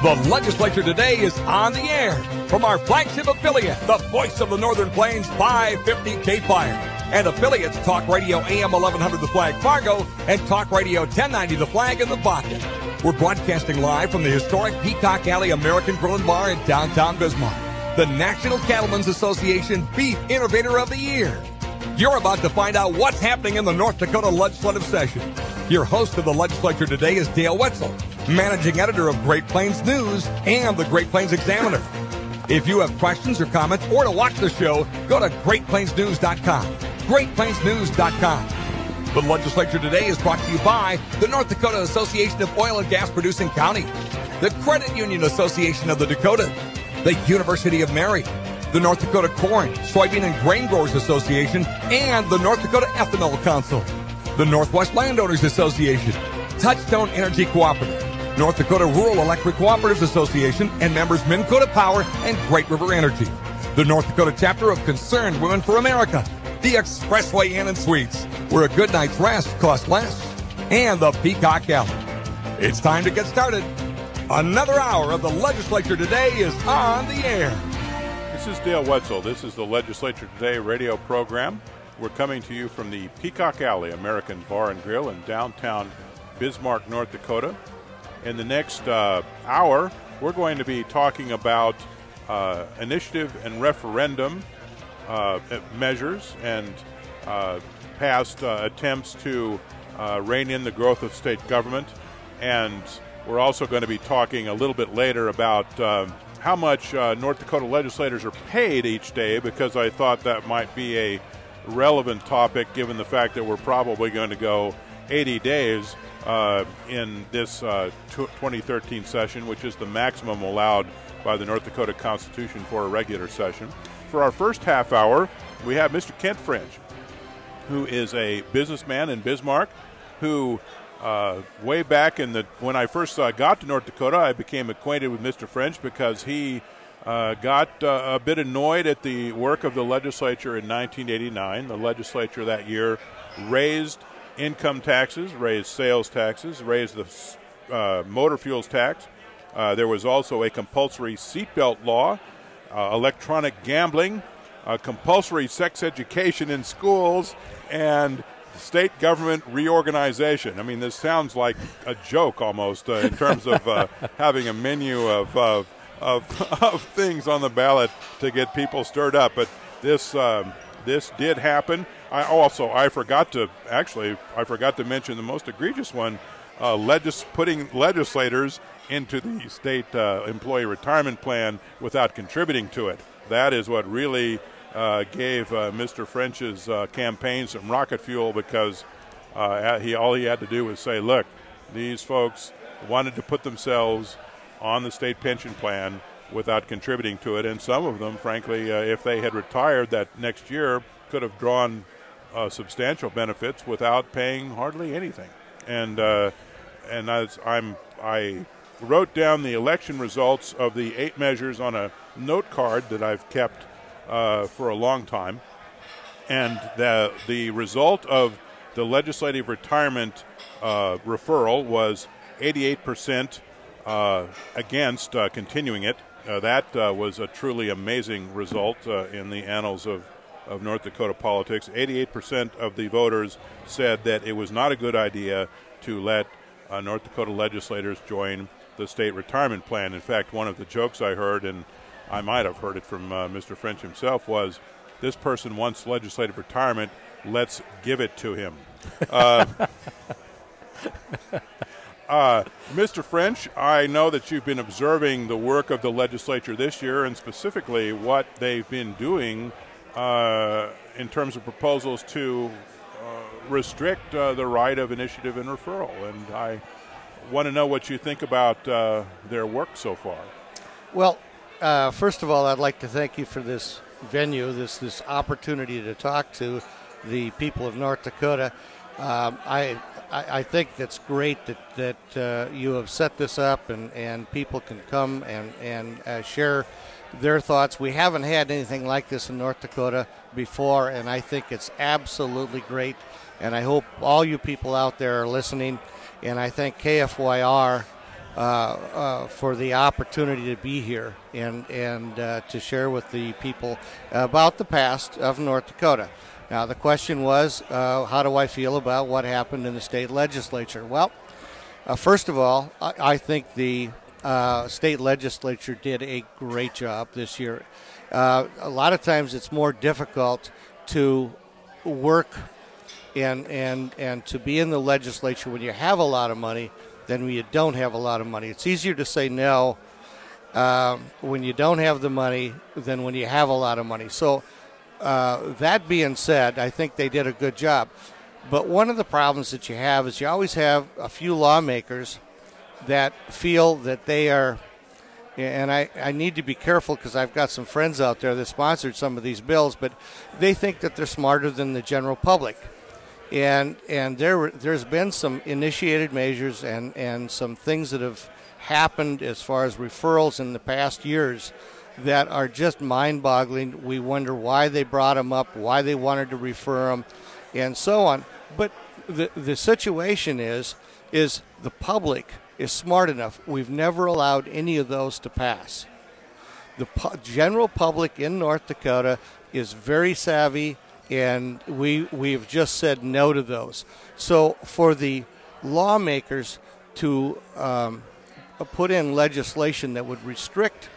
The Legislature Today is on the air from our flagship affiliate, the voice of the Northern Plains, 550 Cape Fire, and affiliates Talk Radio AM 1100 The Flag Fargo and Talk Radio 1090 The Flag in the Bakken. We're broadcasting live from the historic Peacock Alley American Grill and Bar in downtown Bismarck, the National Cattlemen's Association Beef Innovator of the Year. You're about to find out what's happening in the North Dakota legislative session. Your host of the Legislature Today is Dale Wetzel, managing editor of Great Plains News and the Great Plains Examiner. If you have questions or comments or to watch the show, go to GreatPlainsNews.com. GreatPlainsNews.com. The Legislature Today is brought to you by the North Dakota Association of Oil and Gas Producing Counties, the Credit Union Association of the Dakotas, the University of Mary, the North Dakota Corn, Soybean and Grain Growers Association, and the North Dakota Ethanol Council, the Northwest Landowners Association, Touchstone Energy Cooperative, North Dakota Rural Electric Cooperatives Association, and members Minn Kota Power and Great River Energy, the North Dakota chapter of Concerned Women for America, the Expressway Inn and Suites, where a good night's rest costs less, and the Peacock Alley. It's time to get started. Another hour of the Legislature Today is on the air. This is Dale Wetzel. This is the Legislature Today radio program. We're coming to you from the Peacock Alley American Bar and Grill in downtown Bismarck, North Dakota. In the next hour, we're going to be talking about initiative and referendum measures and past attempts to rein in the growth of state government. And we're also going to be talking a little bit later about how much North Dakota legislators are paid each day, because I thought that might be a relevant topic given the fact that we're probably going to go 80 days in this 2013 session, which is the maximum allowed by the North Dakota Constitution for a regular session. For our first half hour, we have Mr. Kent French, who is a businessman in Bismarck, who way back when I first got to North Dakota, I became acquainted with Mr. French because he got a bit annoyed at the work of the legislature in 1989. The legislature that year raised income taxes, raised sales taxes, raised the motor fuels tax. There was also a compulsory seatbelt law, electronic gambling, compulsory sex education in schools, and state government reorganization. I mean, this sounds like a joke almost in terms of having a menu of things on the ballot to get people stirred up. But this did happen. I forgot to mention the most egregious one, putting legislators into the state employee retirement plan without contributing to it. That is what really gave Mr. French's campaign some rocket fuel, because all he had to do was say, look, these folks wanted to put themselves on the state pension plan without contributing to it, and some of them, frankly, if they had retired that next year, could have drawn substantial benefits without paying hardly anything. And I wrote down the election results of the 8 measures on a note card that I've kept for a long time, and the result of the legislative retirement referral was 88% against continuing it. That was a truly amazing result in the annals of North Dakota politics. 88% of the voters said that it was not a good idea to let North Dakota legislators join the state retirement plan. In fact, one of the jokes I heard, and I might have heard it from Mr. French himself, was, this person wants legislative retirement, let's give it to him. Mr. French, I know that you've been observing the work of the legislature this year, and specifically what they've been doing in terms of proposals to restrict the right of initiative and referral. And I want to know what you think about their work so far. Well, first of all, I'd like to thank you for this venue, this opportunity to talk to the people of North Dakota. I think that's great that you have set this up and people can come and share their thoughts. We haven't had anything like this in North Dakota before, and I think it's absolutely great. And I hope all you people out there are listening. And I thank KFYR for the opportunity to be here and to share with the people about the past of North Dakota. Now, the question was, how do I feel about what happened in the state legislature? Well, first of all, I think the state legislature did a great job this year. A lot of times it's more difficult to work and to be in the legislature when you have a lot of money than when you don't have a lot of money. It's easier to say no when you don't have the money than when you have a lot of money. So that being said, I think they did a good job. But one of the problems that you have is you always have a few lawmakers that feel that they are, and I need to be careful because I've got some friends out there that sponsored some of these bills, but they think that they're smarter than the general public. And there's been some initiated measures and some things that have happened as far as referrals in the past years that are just mind-boggling. We wonder why they brought them up, why they wanted to refer them, and so on. But the situation is the public is smart enough. We've never allowed any of those to pass. The general public in North Dakota is very savvy, and we've just said no to those. So for the lawmakers to put in legislation that would restrict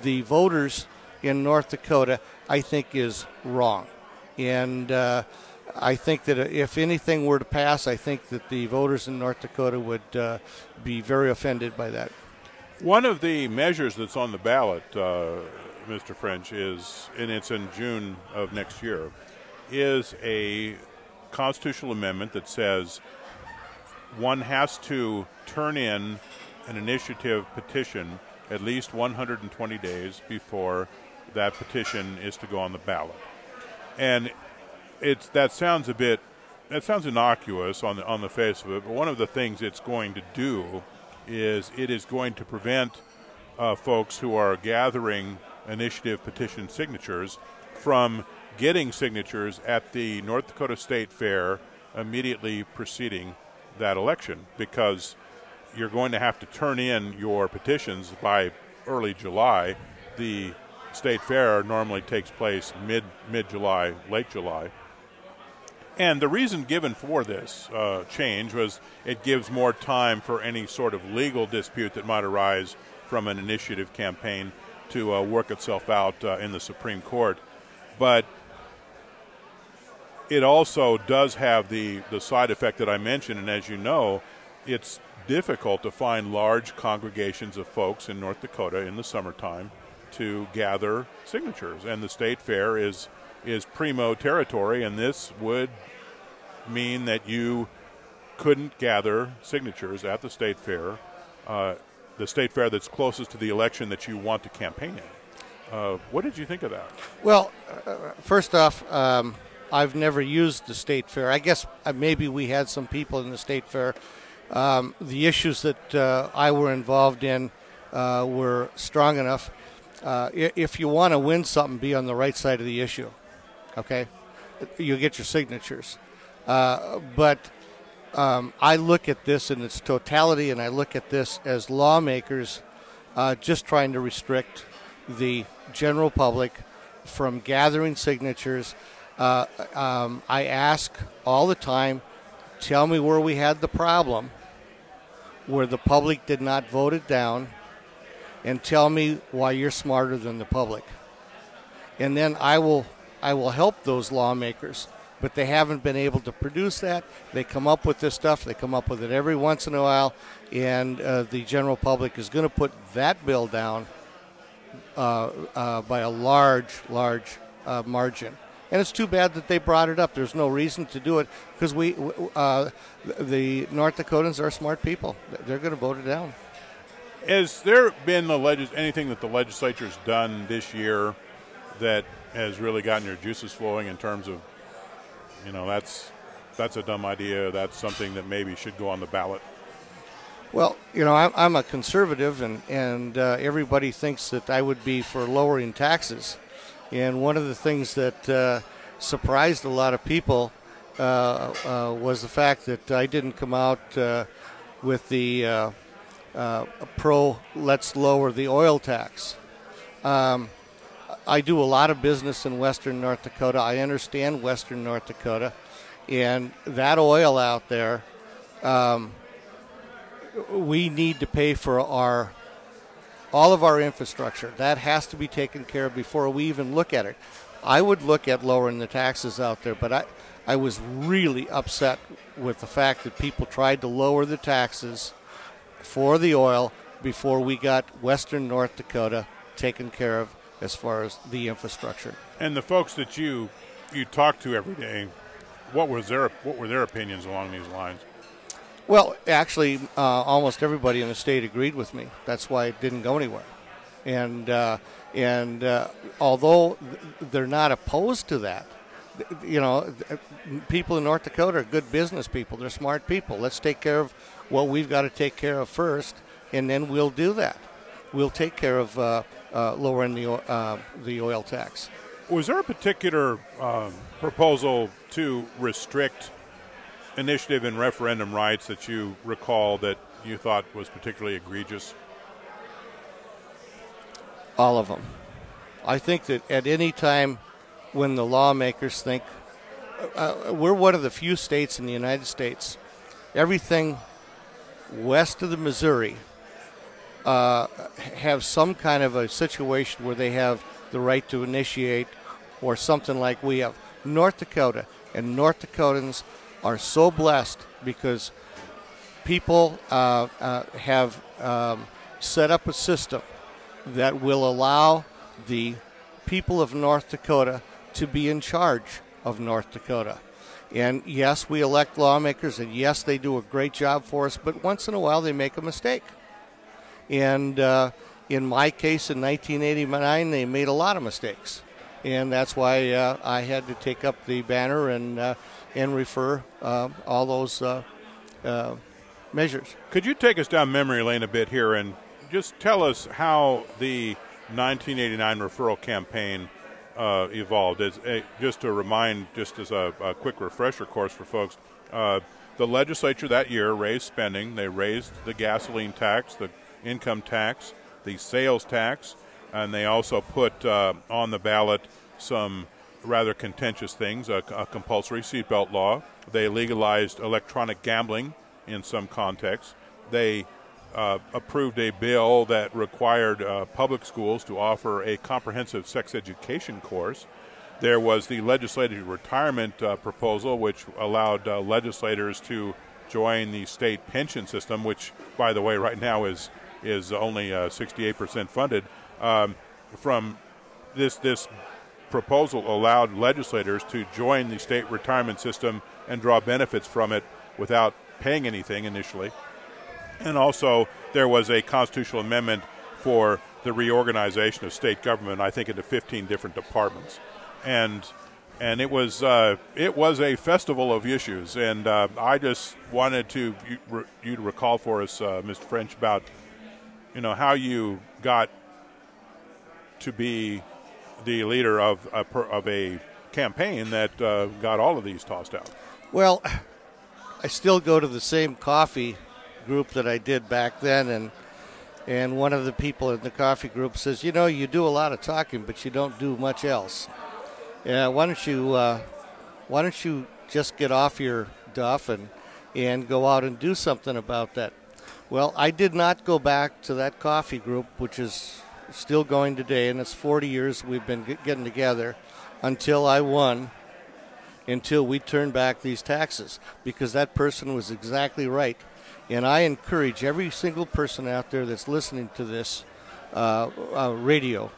the voters in North Dakota, I think is wrong. And I think that if anything were to pass, I think that the voters in North Dakota would be very offended by that. One of the measures that's on the ballot, Mr. French, is, and it's in June of next year, is a constitutional amendment that says one has to turn in an initiative petition at least 120 days before that petition is to go on the ballot. And that sounds innocuous on the face of it, but one of the things it's going to do is it is going to prevent folks who are gathering initiative petition signatures from getting signatures at the North Dakota State Fair immediately preceding that election, because you're going to have to turn in your petitions by early July. The State Fair normally takes place mid-July, late July. And the reason given for this change was it gives more time for any sort of legal dispute that might arise from an initiative campaign to work itself out in the Supreme Court. But it also does have the side effect that I mentioned, and as you know, it's difficult to find large congregations of folks in North Dakota in the summertime to gather signatures, and the State Fair is primo territory, and this would mean that you couldn't gather signatures at the State Fair that's closest to the election that you want to campaign in. What did you think of that? Well, first off, I've never used the State Fair. I guess maybe we had some people in the State Fair. The issues that I were involved in were strong enough. If you want to win something, be on the right side of the issue, okay? You get your signatures. But I look at this in its totality, and I look at this as lawmakers just trying to restrict the general public from gathering signatures. I ask all the time, tell me where we had the problem, where the public did not vote it down, and tell me why you're smarter than the public. And then I will help those lawmakers, but they haven't been able to produce that. They come up with this stuff. They come up with it every once in a while, and the general public is going to put that bill down by a large margin. And it's too bad that they brought it up. There's no reason to do it because the North Dakotans are smart people. They're going to vote it down. Has there been anything that the legislature's done this year that has really gotten your juices flowing in terms of, that's a dumb idea, that's something that maybe should go on the ballot? Well, I'm a conservative, and everybody thinks that I would be for lowering taxes. And one of the things that surprised a lot of people was the fact that I didn't come out with the pro let's lower the oil tax. I do a lot of business in western North Dakota. I understand western North Dakota. And that oil out there, we need to pay for all of our infrastructure. That has to be taken care of before we even look at it. I would look at lowering the taxes out there, but I was really upset with the fact that people tried to lower the taxes for the oil before we got western North Dakota taken care of as far as the infrastructure. And the folks that you talk to every day, what were their opinions along these lines? Well, actually, almost everybody in the state agreed with me. That's why it didn't go anywhere. And although they're not opposed to that, people in North Dakota are good business people. They're smart people. Let's take care of what we've got to take care of first, and then we'll do that. We'll take care of lowering the oil tax. Was there a particular proposal to restrict initiative and referendum rights that you recall that you thought was particularly egregious? All of them. I think that at any time when the lawmakers think, we're one of the few states in the United States, everything west of the Missouri have some kind of a situation where they have the right to initiate or something like we have. North Dakota and North Dakotans are so blessed because people have set up a system that will allow the people of North Dakota to be in charge of North Dakota. And yes, we elect lawmakers, and yes, they do a great job for us, but once in a while they make a mistake. And in my case, in 1989, they made a lot of mistakes. And that's why I had to take up the banner and refer all those measures. Could you take us down memory lane a bit here and just tell us how the 1989 referral campaign evolved? Just to remind, just as a quick refresher course for folks, the legislature that year raised spending. They raised the gasoline tax, the income tax, the sales tax, and they also put on the ballot some rather contentious things, a compulsory seatbelt law. They legalized electronic gambling in some contexts. They approved a bill that required public schools to offer a comprehensive sex education course. There was the legislative retirement proposal, which allowed legislators to join the state pension system, which, by the way, right now is only 68% funded. From this proposal allowed legislators to join the state retirement system and draw benefits from it without paying anything initially. And also there was a constitutional amendment for the reorganization of state government, I think into 15 different departments. And it was a festival of issues. And I just wanted you to recall for us, Mr. French, about how you got to be the leader of a campaign that got all of these tossed out. Well, I still go to the same coffee group that I did back then, and one of the people in the coffee group says, you do a lot of talking, but you don't do much else. Why don't you just get off your duff and go out and do something about that? Well, I did not go back to that coffee group, which is still going today, and it's 40 years we've been getting together, until I won, until we turned back these taxes, because that person was exactly right. And I encourage every single person out there that's listening to this radio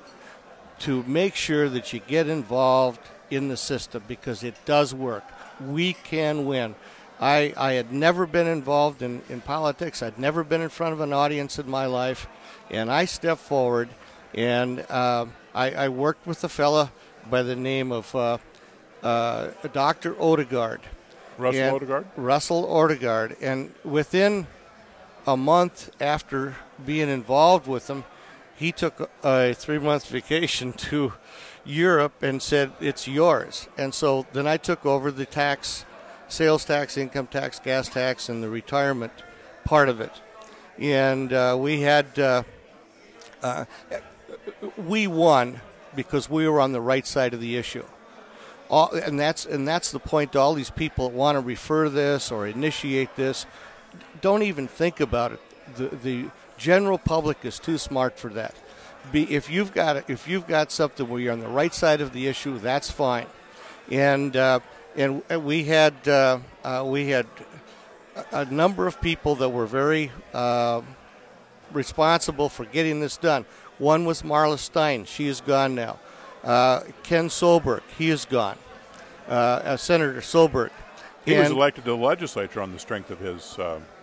to make sure that you get involved in the system, because it does work. We can win. I had never been involved in politics. I'd never been in front of an audience in my life. And I stepped forward, and I worked with a fella by the name of Dr. Odegaard. Russell Odegaard. And within a month after being involved with him, he took a 3-month vacation to Europe and said, it's yours. And so then I took over the tax, sales tax, income tax, gas tax, and the retirement part of it. and we won because we were on the right side of the issue. And that's the point to all these people that want to refer this or initiate this. Don't even think about it. The general public is too smart for that. If you've got something where you're on the right side of the issue, that's fine. And we had a number of people that were very responsible for getting this done. One was Marla Stein. She is gone now. Ken Solberg, he is gone. Senator Solberg. He was elected to the legislature on the strength of his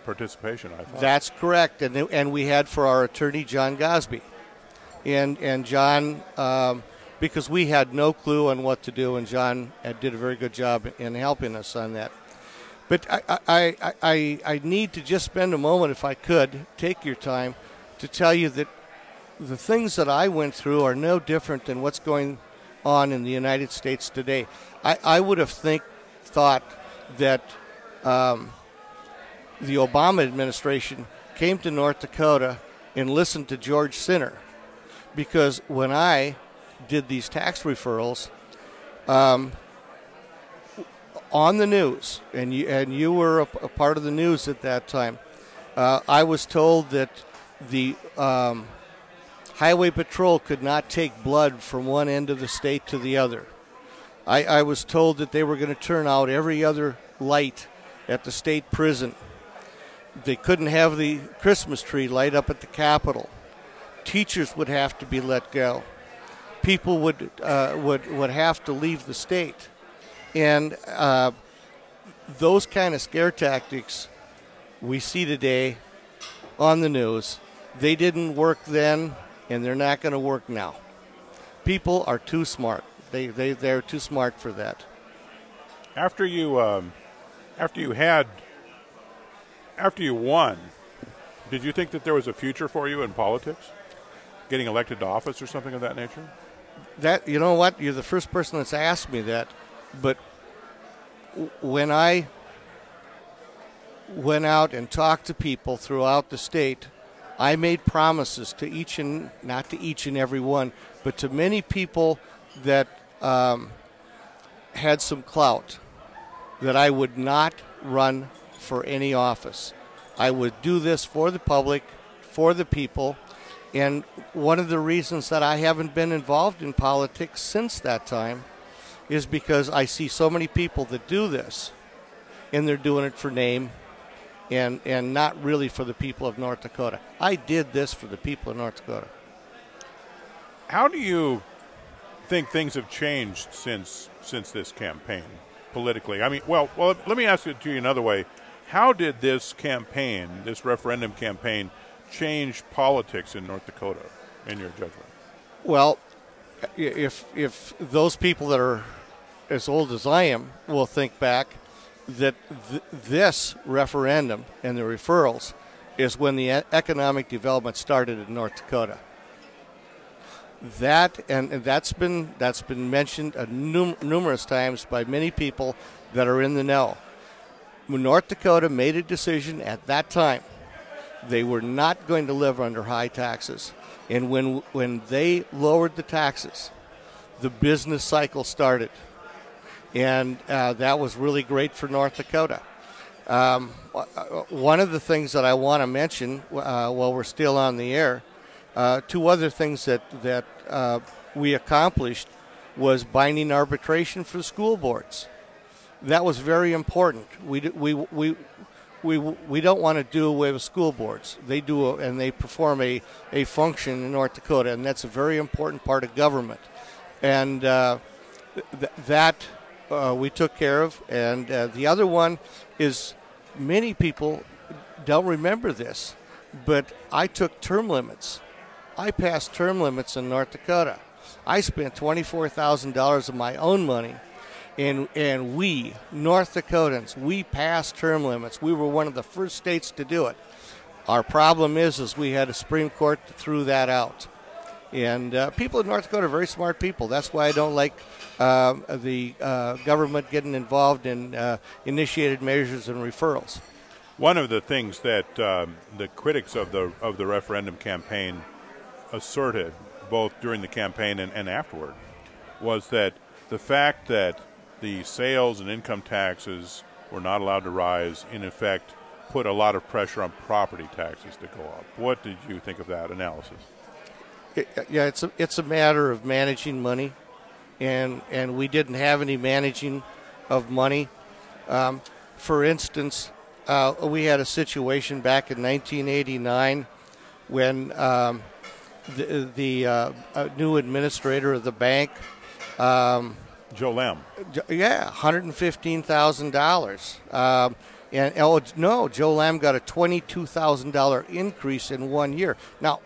participation, I thought. That's correct. And we had for our attorney, John Gosby. And John, because we had no clue on what to do, and John did a very good job in helping us on that. But I need to just spend a moment, if I could, take your time, to tell you that the things that I went through are no different than what's going on in the United States today. I would have thought that the Obama administration came to North Dakota and listened to George Sinner, because when I did these tax referrals on the news, and you were a part of the news at that time, I was told that the Highway Patrol could not take blood from one end of the state to the other. I was told that they were going to turn out every other light at the state prison. They couldn't have the Christmas tree light up at the Capitol. Teachers would have to be let go. People would have to leave the state. And those kind of scare tactics we see today on the news, they didn't work then, and they're not going to work now. People are too smart. They're too smart for that. After you won, did you think that there was a future for you in politics, getting elected to office or something of that nature? That, you know what? You're the first person that's asked me that. But when I went out and talked to people throughout the state, I made promises to not to each and every one, but to many people that had some clout, that I would not run for any office. I would do this for the public, for the people, and one of the reasons that I haven't been involved in politics since that time is because I see so many people that do this, and they're doing it for name and not really for the people of North Dakota. I did this for the people of North Dakota. How do you think things have changed since this campaign politically? I mean, well, let me ask it to you another way. How did this campaign, this referendum campaign, change politics in North Dakota, in your judgment? Well, if those people that are as old as I am will think back, that this referendum and the referrals is when the economic development started in North Dakota. That's been mentioned numerous times by many people that are in the know. When North Dakota made a decision at that time, they were not going to live under high taxes. And when they lowered the taxes, the business cycle started. And that was really great for North Dakota. One of the things that I want to mention while we're still on the air, two other things that we accomplished was binding arbitration for school boards. That was very important. We don't want to do away with school boards. They do, and they perform a function in North Dakota, and that's a very important part of government. And that we took care of. And the other one is, many people don't remember this, but I took term limits. I passed term limits in North Dakota. I spent $24,000 of my own money. And we, North Dakotans, we passed term limits. We were one of the first states to do it. Our problem is we had a Supreme Court that threw that out. And people in North Dakota are very smart people. That's why I don't like the government getting involved in initiated measures and referrals. One of the things that the critics of the referendum campaign asserted, both during the campaign and afterward, was that the fact that the sales and income taxes were not allowed to rise, in effect, put a lot of pressure on property taxes to go up. What did you think of that analysis? Yeah, it's a matter of managing money, and we didn't have any managing of money. For instance, we had a situation back in 1989 when the new administrator of the bank, Joe Lamb. Yeah, $115,000. Joe Lamb got a $22,000 increase in 1 year. Now,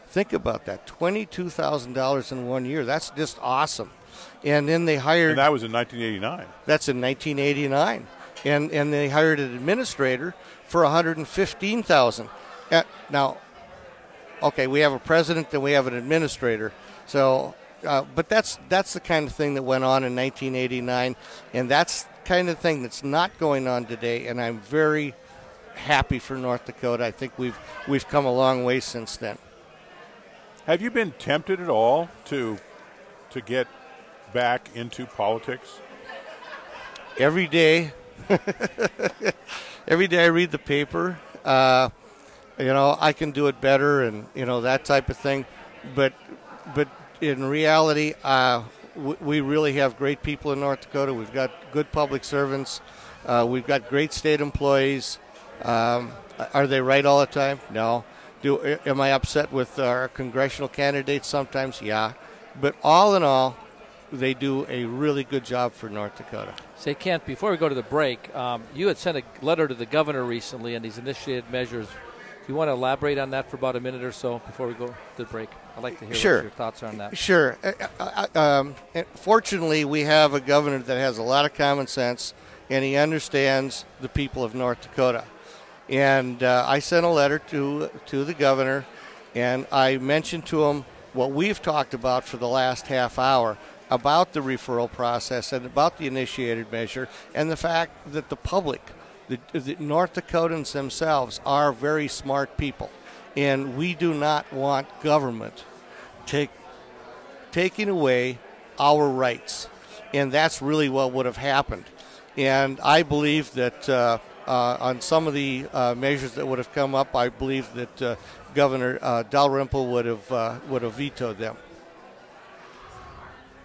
think about that, $22,000 in 1 year. That's just awesome. And then they hired... And that was in 1989. That's in 1989. And they hired an administrator for $115,000. Now, okay, we have a president and we have an administrator. So, but that's the kind of thing that went on in 1989, and that's the kind of thing that's not going on today. And I'm very happy for North Dakota. I think we've come a long way since then. Have you been tempted at all to get back into politics? Every day. Every day I read the paper. I can do it better, and that type of thing. But in reality, we really have great people in North Dakota. We've got good public servants. We've got great state employees. Are they right all the time? No. Am I upset with our congressional candidates sometimes? Yeah. But all in all, they do a really good job for North Dakota. Say, Kent, before we go to the break, you had sent a letter to the governor recently on these initiated measures. Do you want to elaborate on that for about a minute or so before we go to the break? I'd like to hear what your thoughts are on that. Sure. Fortunately, we have a governor that has a lot of common sense, and he understands the people of North Dakota. And I sent a letter to the governor, and I mentioned to him what we've talked about for the last half hour about the referral process and about the initiated measure, and the fact that the public, the North Dakotans themselves, are very smart people. And we do not want government taking away our rights. And that's really what would have happened. And I believe that on some of the measures that would have come up, I believe that Governor Dalrymple would have vetoed them.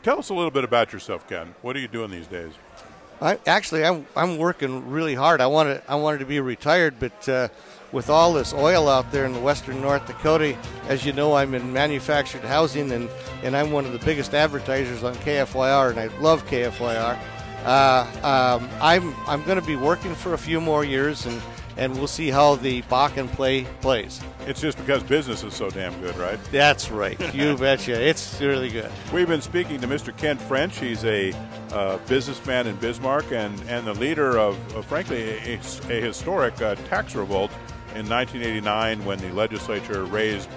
Tell us a little bit about yourself, Ken. What are you doing these days? I'm working really hard. I wanted to be retired, but with all this oil out there in western North Dakota, as you know, I'm in manufactured housing, and I'm one of the biggest advertisers on KFYR, and I love KFYR. I'm going to be working for a few more years, and we'll see how the Bakken plays. It's just because business is so damn good, right? That's right. You betcha. It's really good. We've been speaking to Mr. Kent French. He's a businessman in Bismarck and the leader of frankly, a historic tax revolt in 1989 when the legislature raised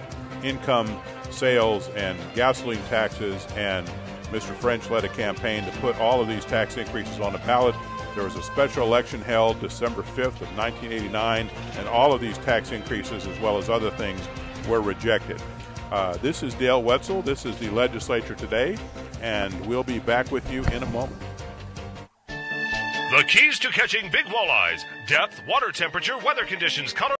income, sales, and gasoline taxes, and Mr. French led a campaign to put all of these tax increases on the ballot. There was a special election held December 5th of 1989, and all of these tax increases, as well as other things, were rejected. This is Dale Wetzel. This is the Legislature Today, and we'll be back with you in a moment. The keys to catching big walleyes: depth, water temperature, weather conditions, color,